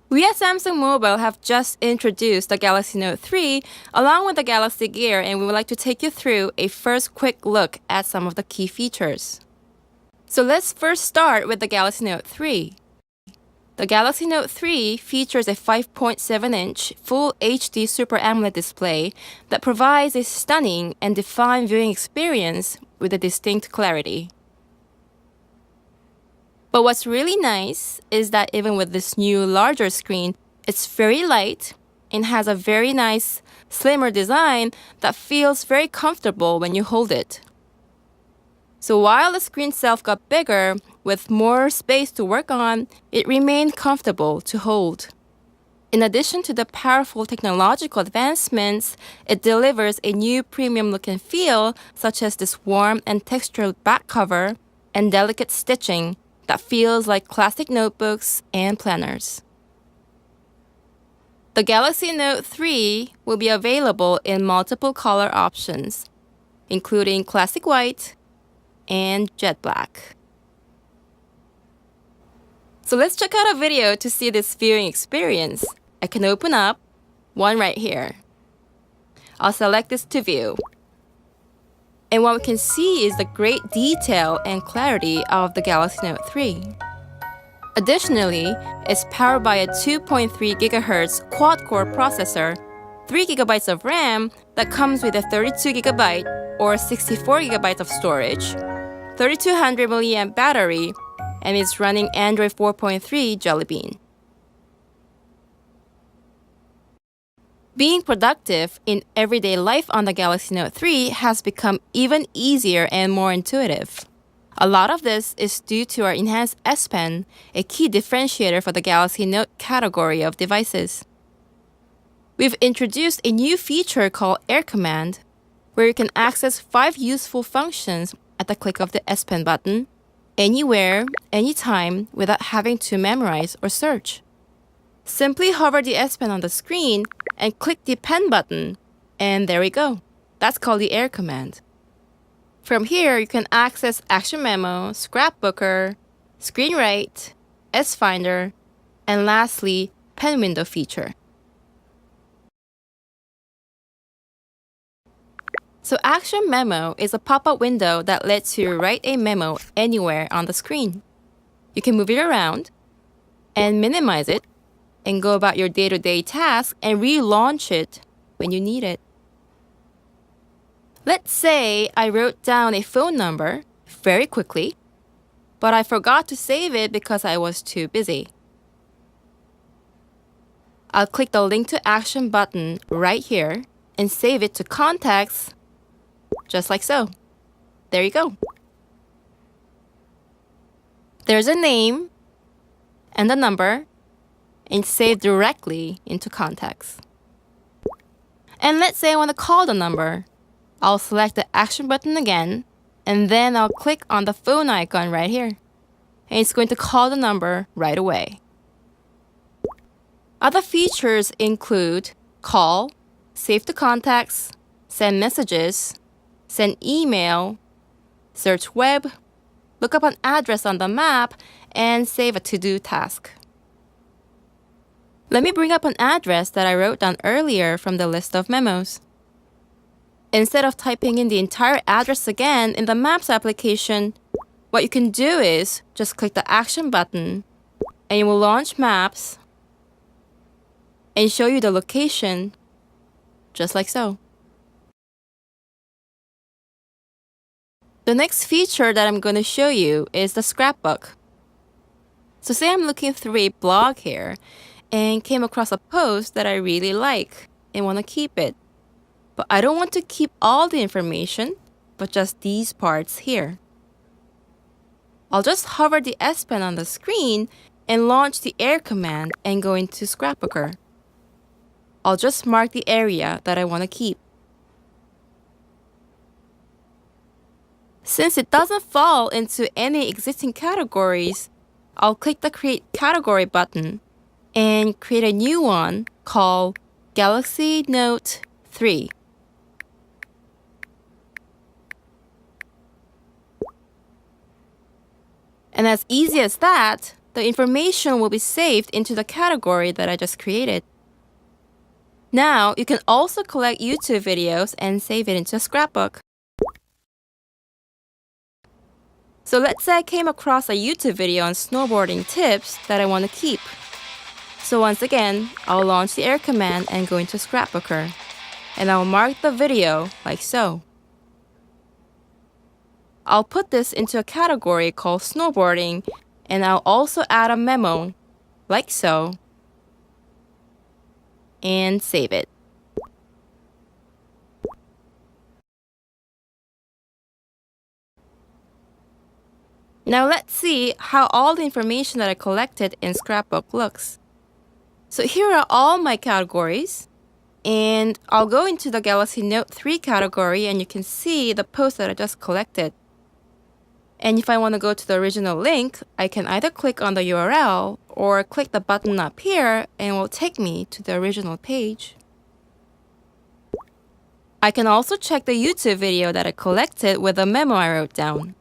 We at Samsung Mobile have just introduced the Galaxy Note 3 along with the Galaxy Gear, and we would like to take you through a first quick look at some of the key features. So let's first start with the Galaxy Note 3. The Galaxy Note 3 features a 5.7-inch Full HD Super AMOLED display that provides a stunning and defined viewing experience with a distinct clarity. But what's really nice is that even with this new larger screen, it's very light and has a very nice slimmer design that feels very comfortable when you hold it. So while the screen itself got bigger, with more space to work on, it remained comfortable to hold. In addition to the powerful technological advancements, it delivers a new premium look and feel, such as this warm and textured back cover and delicate stitching that feels like classic notebooks and planners. The Galaxy Note 3 will be available in multiple color options, including classic white and jet black. So let's check out a video to see this viewing experience. I can open up one right here. I'll select this to view. And what we can see is the great detail and clarity of the Galaxy Note 3. Additionally, it's powered by a 2.3 GHz quad-core processor, 3 GB of RAM that comes with a 32 GB or 64 GB of storage, 3200 mAh battery, and is running Android 4.3 Jelly Bean. Being productive in everyday life on the Galaxy Note 3 has become even easier and more intuitive. A lot of this is due to our enhanced S Pen, a key differentiator for the Galaxy Note category of devices. We've introduced a new feature called Air Command, where you can access 5 useful functions at the click of the S Pen button, anywhere, anytime, without having to memorize or search. Simply hover the S Pen on the screen and click the pen button, and there we go. That's called the Air Command. From here, you can access Action Memo, Scrapbooker, Screen Write, S Finder, and lastly, Pen Window feature. So Action Memo is a pop-up window that lets you write a memo anywhere on the screen. You can move it around and minimize it and go about your day-to-day tasks and relaunch it when you need it. Let's say I wrote down a phone number very quickly, but I forgot to save it because I was too busy. I'll click the Link to Action button right here and save it to Contacts, just like so. There you go. There's a name and a number, and save directly into Contacts. And let's say I want to call the number. I'll select the Action button again, and then I'll click on the phone icon right here. And it's going to call the number right away. Other features include call, save to contacts, send messages, send email, search web, look up an address on the map, and save a to-do task. Let me bring up an address that I wrote down earlier from the list of memos. Instead of typing in the entire address again in the Maps application, what you can do is just click the Action button and it will launch Maps and show you the location just like so. The next feature that I'm going to show you is the scrapbook. So say I'm looking through a blog here and came across a post that I really like and want to keep it. But I don't want to keep all the information, but just these parts here. I'll just hover the S Pen on the screen and launch the Air Command and go into Scrapbooker. I'll just mark the area that I want to keep. Since it doesn't fall into any existing categories, I'll click the Create Category button and create a new one called Galaxy Note 3. And as easy as that, the information will be saved into the category that I just created. Now, you can also collect YouTube videos and save it into a scrapbook. So let's say I came across a YouTube video on snowboarding tips that I want to keep. So once again, I'll launch the air command and go into Scrapbooker. And I'll mark the video like so. I'll put this into a category called snowboarding, and I'll also add a memo like so and save it. Now let's see how all the information that I collected in Scrapbook looks. So here are all my categories, and I'll go into the Galaxy Note 3 category and you can see the post that I just collected. And if I want to go to the original link, I can either click on the URL or click the button up here and it will take me to the original page. I can also check the YouTube video that I collected with the memo I wrote down.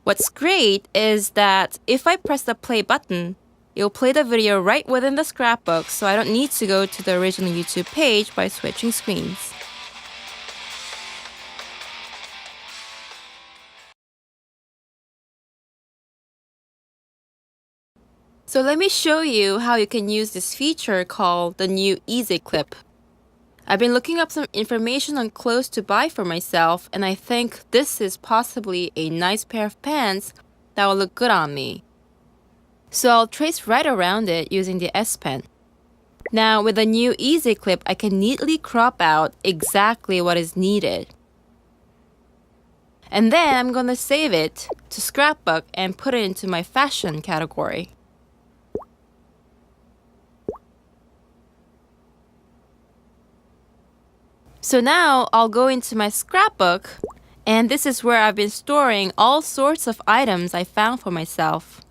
What's great is that if I press the play button, it'll play the video right within the scrapbook, so I don't need to go to the original YouTube page by switching screens. So let me show you how you can use this feature called the new Easy Clip. I've been looking up some information on clothes to buy for myself, and I think this is possibly a nice pair of pants that will look good on me. So I'll trace right around it using the S Pen. Now with the new Easy Clip, I can neatly crop out exactly what is needed. And then I'm going to save it to Scrapbook and put it into my fashion category. So now I'll go into my scrapbook, and this is where I've been storing all sorts of items I found for myself.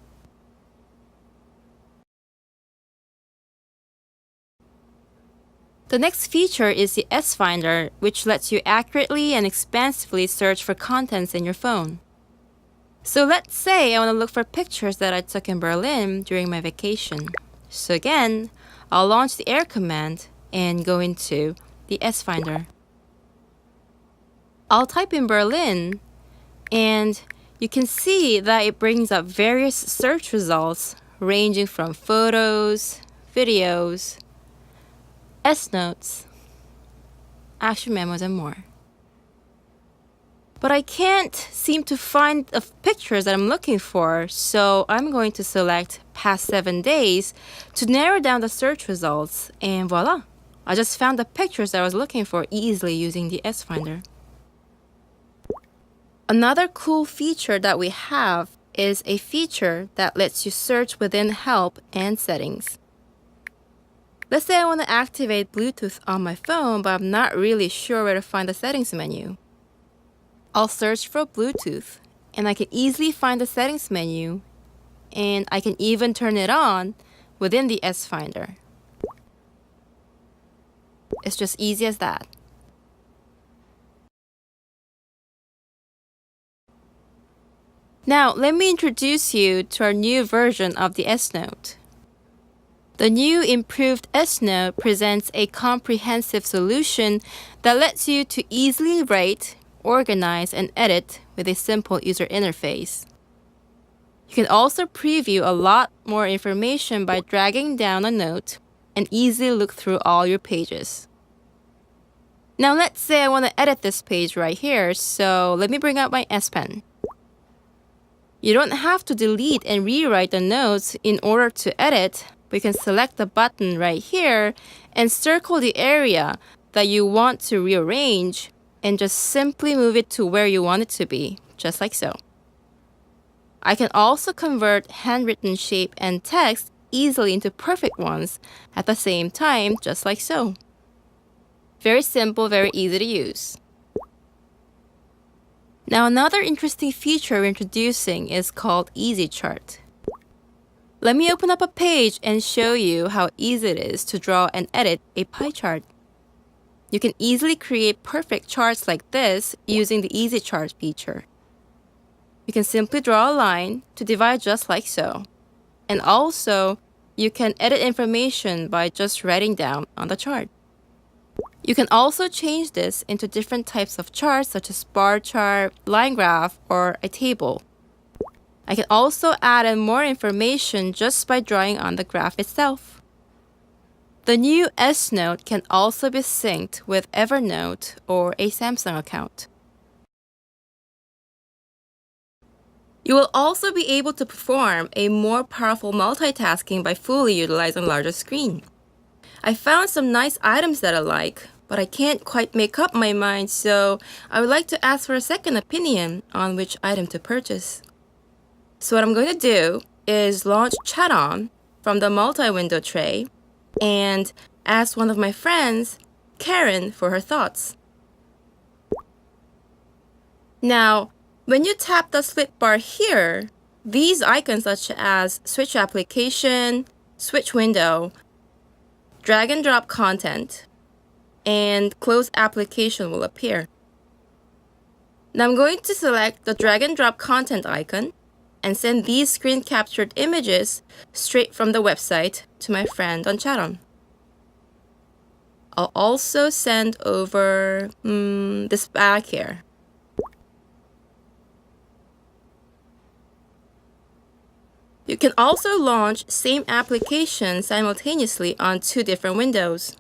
The next feature is the S Finder, which lets you accurately and expansively search for contents in your phone. So let's say I want to look for pictures that I took in Berlin during my vacation. So again, I'll launch the air command and go into the S Finder. I'll type in Berlin, and you can see that it brings up various search results ranging from photos, videos, S notes, action memos, and more. But I can't seem to find the pictures that I'm looking for, so I'm going to select past 7 days to narrow down the search results, and voila! I just found the pictures that I was looking for easily using the S Finder. Another cool feature that we have is a feature that lets you search within Help and Settings. Let's say I want to activate Bluetooth on my phone, but I'm not really sure where to find the settings menu. I'll search for Bluetooth, and I can easily find the settings menu, and I can even turn it on within the S Finder. It's just easy as that. Now, let me introduce you to our new version of the S Note. The new improved S Note presents a comprehensive solution that lets you to easily write, organize, and edit with a simple user interface. You can also preview a lot more information by dragging down a note and easily look through all your pages. Now let's say I want to edit this page right here, so let me bring up my S Pen. You don't have to delete and rewrite the notes in order to edit, but you can select the button right here and circle the area that you want to rearrange and just simply move it to where you want it to be, just like so. I can also convert handwritten shape and text easily into perfect ones at the same time, just like so. Very simple, very easy to use. Now another interesting feature we're introducing is called Easy Chart. Let me open up a page and show you how easy it is to draw and edit a pie chart. You can easily create perfect charts like this using the Easy Chart feature. You can simply draw a line to divide just like so. And also, you can edit information by just writing down on the chart. You can also change this into different types of charts such as bar chart, line graph, or a table. I can also add in more information just by drawing on the graph itself. The new S Note can also be synced with Evernote or a Samsung account. You will also be able to perform a more powerful multitasking by fully utilizing a larger screen. I found some nice items that I like, but I can't quite make up my mind, so I would like to ask for a second opinion on which item to purchase. So what I'm going to do is launch Chat On from the multi-window tray and ask one of my friends, Karen, for her thoughts. Now, when you tap the split bar here, these icons such as Switch Application, Switch Window, Drag and Drop Content, and Close Application will appear. Now I'm going to select the Drag and Drop Content icon and send these screen captured images straight from the website to my friend on Chaton. I'll also send over this bag here. You can also launch same application simultaneously on two different windows.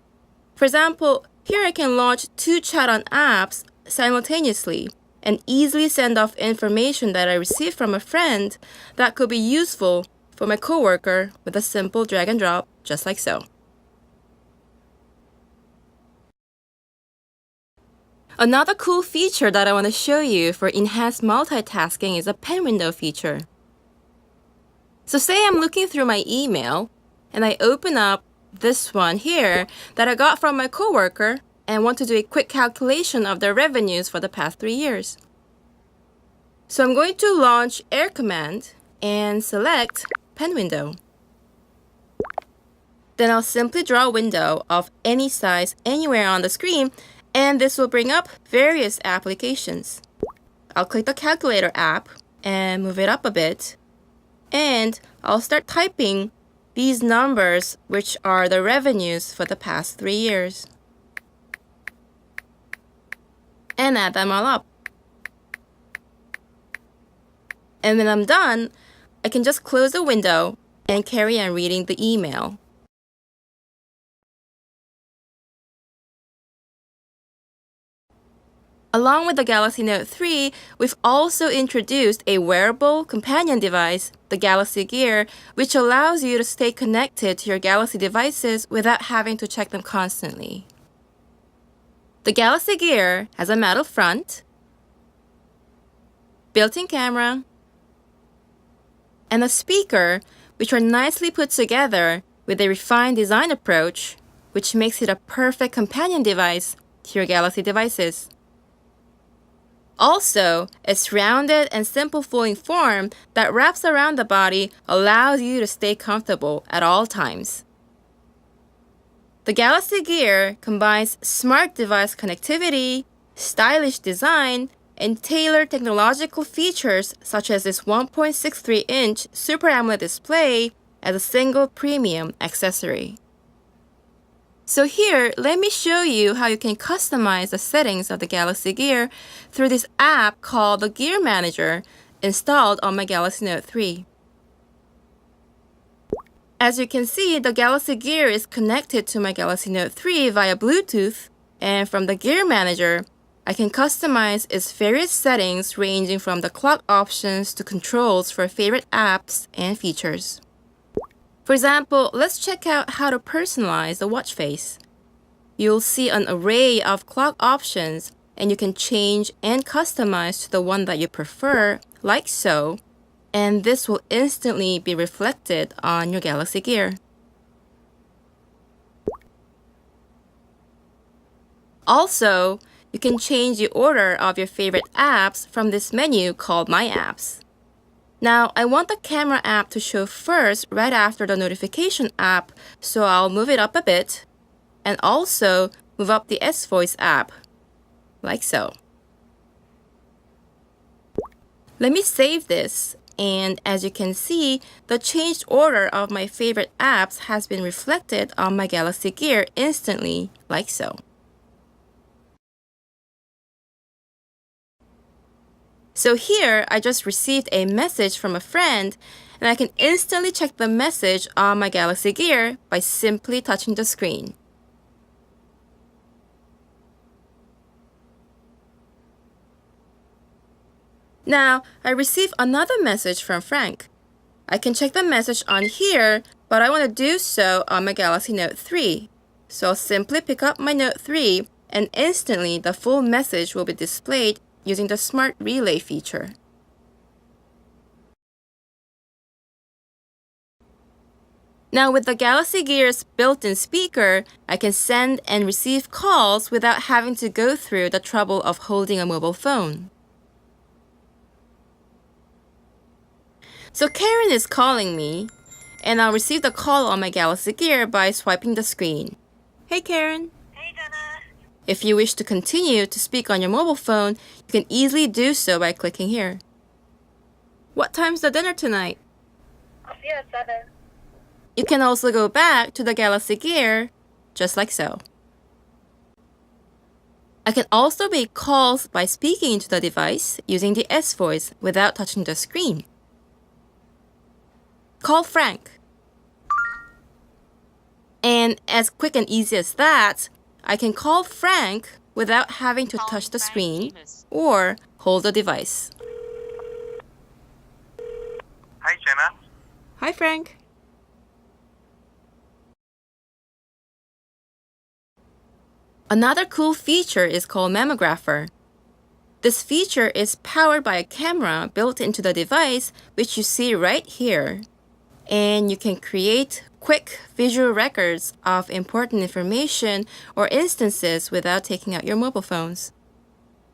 For example, here I can launch two Chaton apps simultaneously and easily send off information that I received from a friend that could be useful for my coworker with a simple drag and drop, just like so. Another cool feature that I want to show you for enhanced multitasking is a pen window feature. So say I'm looking through my email and I open up this one here that I got from my coworker and want to do a quick calculation of their revenues for the past 3 years. So I'm going to launch Air Command and select Pen Window. Then I'll simply draw a window of any size anywhere on the screen, and this will bring up various applications. I'll click the Calculator app and move it up a bit. And I'll start typing these numbers, which are the revenues for the past 3 years. And add them all up. And when I'm done, I can just close the window and carry on reading the email. Along with the Galaxy Note 3, we've also introduced a wearable companion device, the Galaxy Gear, which allows you to stay connected to your Galaxy devices without having to check them constantly. The Galaxy Gear has a metal front, built-in camera, and a speaker, which are nicely put together with a refined design approach, which makes it a perfect companion device to your Galaxy devices. Also, its rounded and simple folding form that wraps around the body allows you to stay comfortable at all times. The Galaxy Gear combines smart device connectivity, stylish design, and tailored technological features such as this 1.63-inch Super AMOLED display as a single premium accessory. So here, let me show you how you can customize the settings of the Galaxy Gear through this app called the Gear Manager installed on my Galaxy Note 3. As you can see, the Galaxy Gear is connected to my Galaxy Note 3 via Bluetooth, and from the Gear Manager, I can customize its various settings ranging from the clock options to controls for favorite apps and features. For example, let's check out how to personalize the watch face. You'll see an array of clock options, and you can change and customize to the one that you prefer, like so, and this will instantly be reflected on your Galaxy Gear. Also, you can change the order of your favorite apps from this menu called My Apps. Now, I want the camera app to show first right after the notification app, so I'll move it up a bit, and also move up the S-Voice app, like so. Let me save this, and as you can see, the changed order of my favorite apps has been reflected on my Galaxy Gear instantly, like so. So here, I just received a message from a friend, and I can instantly check the message on my Galaxy Gear by simply touching the screen. Now, I received another message from Frank. I can check the message on here, but I want to do so on my Galaxy Note 3. So I'll simply pick up my Note 3, and instantly the full message will be displayed using the Smart Relay feature. Now with the Galaxy Gear's built-in speaker, I can send and receive calls without having to go through the trouble of holding a mobile phone. So Karen is calling me, and I'll receive the call on my Galaxy Gear by swiping the screen. Hey Karen. Hey Jenna. If you wish to continue to speak on your mobile phone, you can easily do so by clicking here. What time's the dinner tonight? I'll see you at 7. You can also go back to the Galaxy Gear, just like so. I can also make calls by speaking into the device using the S voice without touching the screen. Call Frank. And as quick and easy as that, I can call Frank without having to touch the screen or hold the device. Hi, Jenna. Hi, Frank. Another cool feature is called Mammographer. This feature is powered by a camera built into the device, which you see right here. And you can create quick visual records of important information or instances without taking out your mobile phones.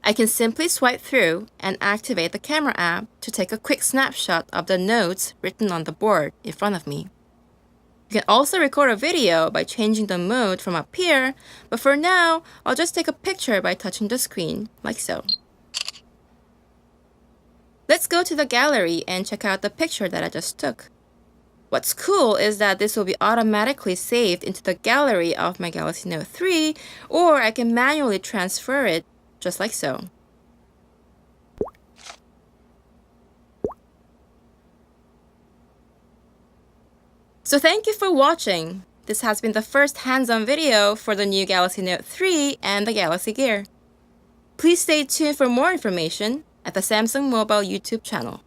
I can simply swipe through and activate the camera app to take a quick snapshot of the notes written on the board in front of me. You can also record a video by changing the mode from up here, but for now, I'll just take a picture by touching the screen, like so. Let's go to the gallery and check out the picture that I just took. What's cool is that this will be automatically saved into the gallery of my Galaxy Note 3, or I can manually transfer it just like so. So thank you for watching. This has been the first hands-on video for the new Galaxy Note 3 and the Galaxy Gear. Please stay tuned for more information at the Samsung Mobile YouTube channel.